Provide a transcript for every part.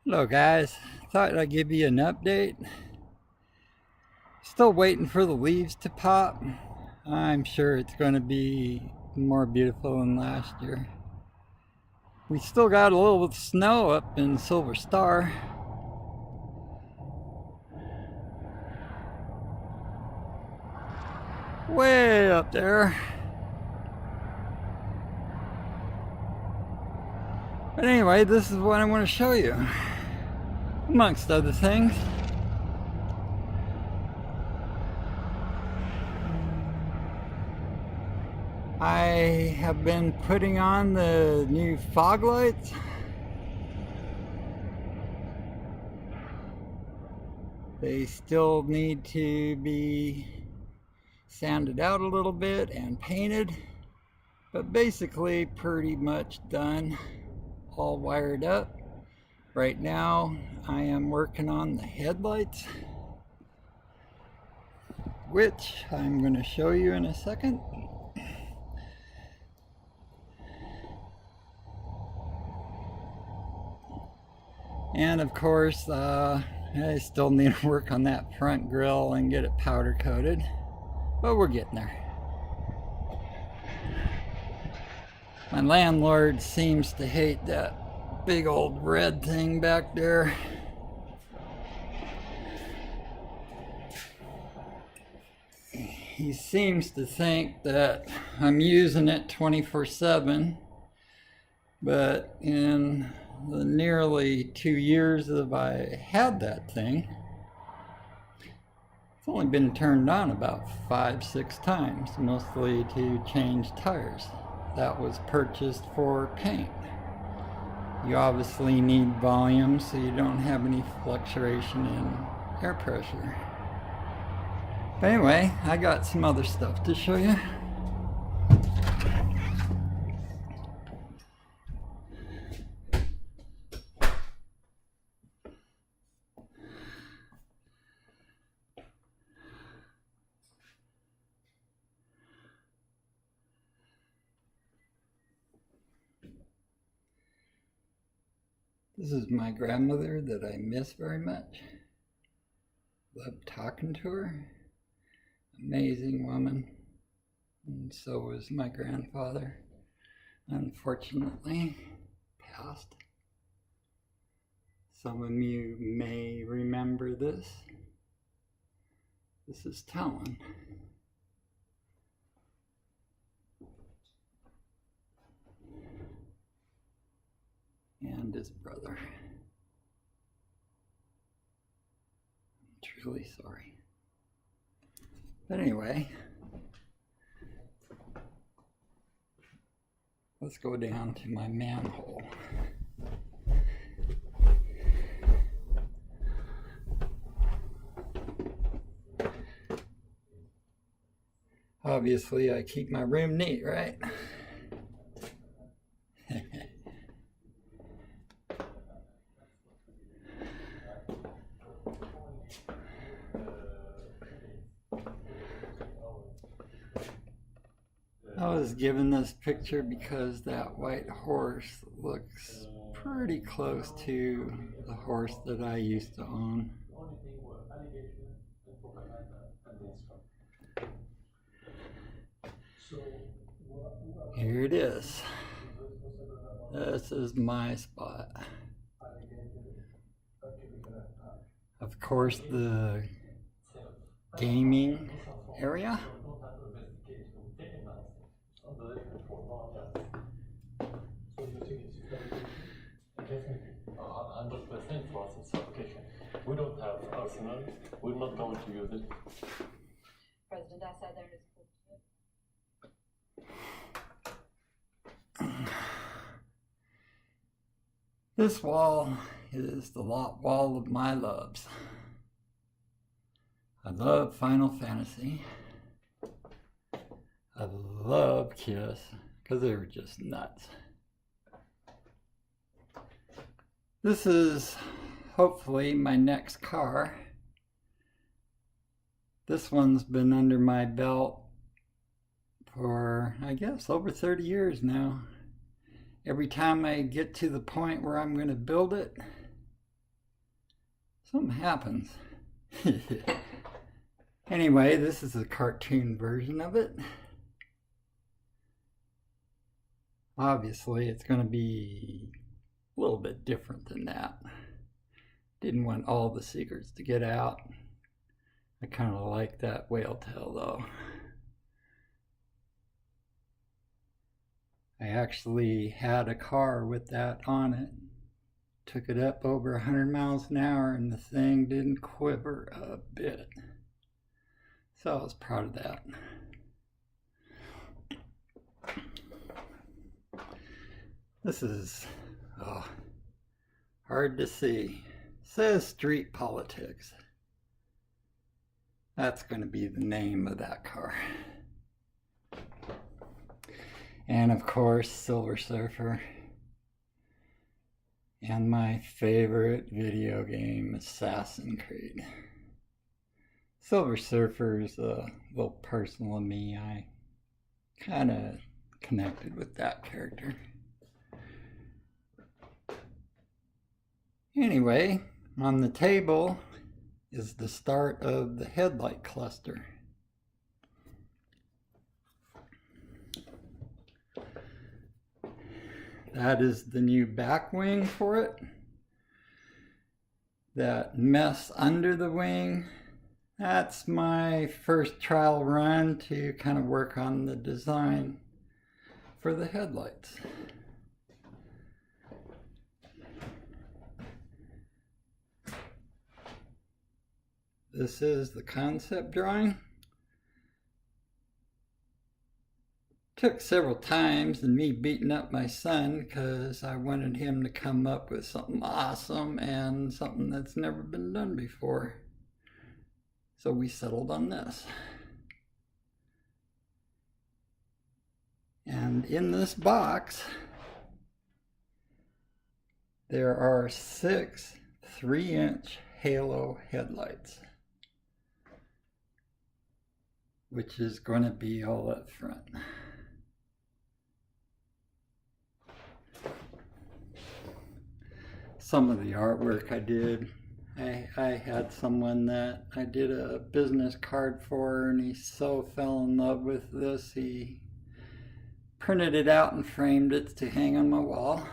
Hello guys, thought I'd give you an update. Still waiting for the leaves to pop. I'm sure it's going to be more beautiful than last year. We still got a little snow up in Silver Star. Way up there. But anyway, this is what I want to show you. Amongst other things. I have been putting on the new fog lights. They still need to be sanded out a little bit and painted, but basically pretty much done, all wired up. Right now I am working on the headlights, which I'm going to show you in a second. And of course, I still need to work on that front grille and get it powder coated, but we're getting there. My landlord seems to hate that big old red thing back there. He seems to think that I'm using it 24/7, but in the nearly 2 years that I had that thing, it's only been turned on about 5-6 times, mostly to change tires. That was purchased for paint. You obviously need volume so you don't have any fluctuation in air pressure. But anyway, I got some other stuff to show you. This is my grandmother that I miss very much. Loved talking to her. Amazing woman. And so was my grandfather. Unfortunately, passed. Some of you may remember this. This is Talon. And his brother. I'm truly sorry. But anyway, let's go down to my manhole. Obviously, I keep my room neat, right? I was given this picture because that white horse looks pretty close to the horse that I used to own. Here it is. This is my spot. Of course, the gaming area. Definitely, 100% for us it's application. We don't have arsenal. We're not going to use it. President Assad there is This wall is the wall of my loves. I love Final Fantasy. I love Kiss because they were just nuts. This is hopefully my next car. This one's been under my belt for, I guess, over 30 years now. Every time I get to the point where I'm going to build it, Something happens. Anyway, this is a cartoon version of it. Obviously, it's going to be a little bit different than that. Didn't want all the secrets to get out. I kind of like that whale tail though. I actually had a car with that on it. Took it up over 100 miles an hour and the thing didn't quiver a bit. So I was proud of that. This is hard to see. It says street politics. That's going to be the name of that car. And of course, Silver Surfer. And my favorite video game, Assassin's Creed. Silver Surfer is a little personal to me. I kind of connected with that character. Anyway, on the table is the start of the headlight cluster. That is the new back wing for it. That mess under the wing, that's my first trial run to kind of work on the design for the headlights. This is the concept drawing. Took several times and me beating up my son because I wanted him to come up with something awesome and something that's never been done before. So we settled on this. And in this box, there are 6 3-inch halo headlights, which is going to be all up front. Some of the artwork I did, I had someone that I did a business card for, and he so fell in love with this, he printed it out and framed it to hang on my wall.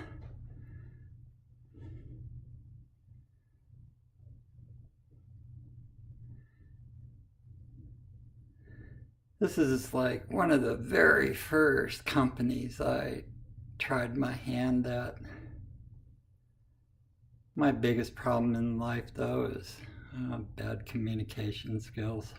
This is like one of the very first companies I tried my hand at. My biggest problem in life though is bad communication skills.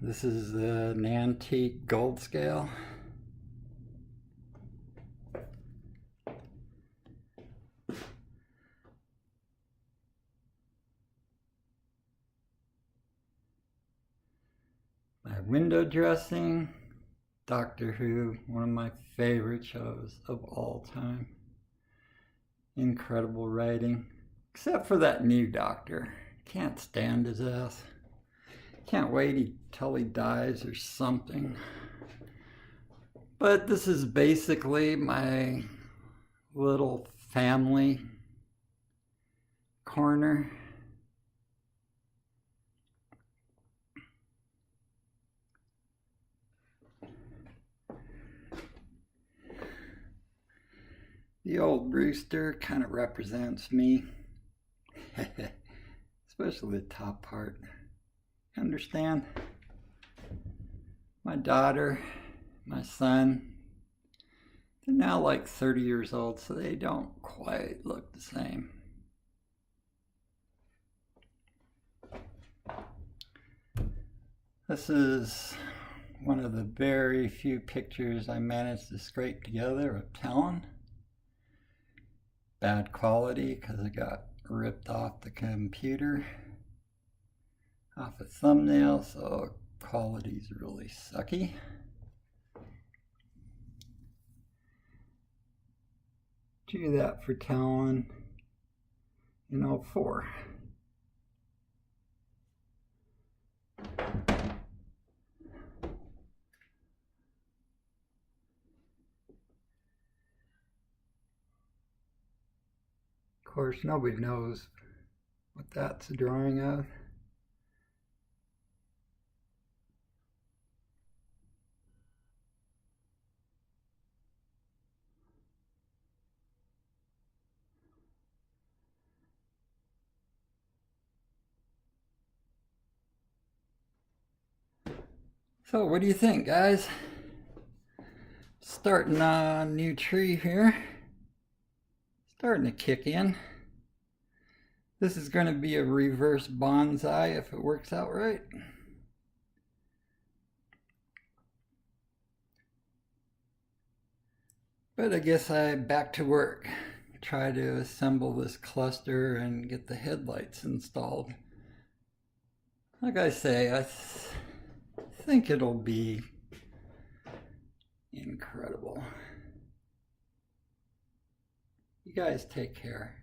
This is an antique gold scale. My window dressing. Doctor Who, one of my favorite shows of all time. Incredible writing. Except for that new Doctor. Can't stand his ass. Can't wait till he dies or something. But this is basically my little family corner. The old rooster kind of represents me, especially the top part. Understand? My daughter, my son, they're now like 30 years old, so they don't quite look the same. This is one of the very few pictures I managed to scrape together of Talon. Bad quality because it got ripped off the computer, off a thumbnail, so quality's really sucky. Do that for Talon in 04. course, nobody knows what that's a drawing of. So what do you think, guys? Starting a new tree here. Starting to kick in. This is going to be a reverse bonsai if it works out right. But I guess I'm back to work. Try to assemble this cluster and get the headlights installed. Like I say, I think it'll be incredible. You guys take care.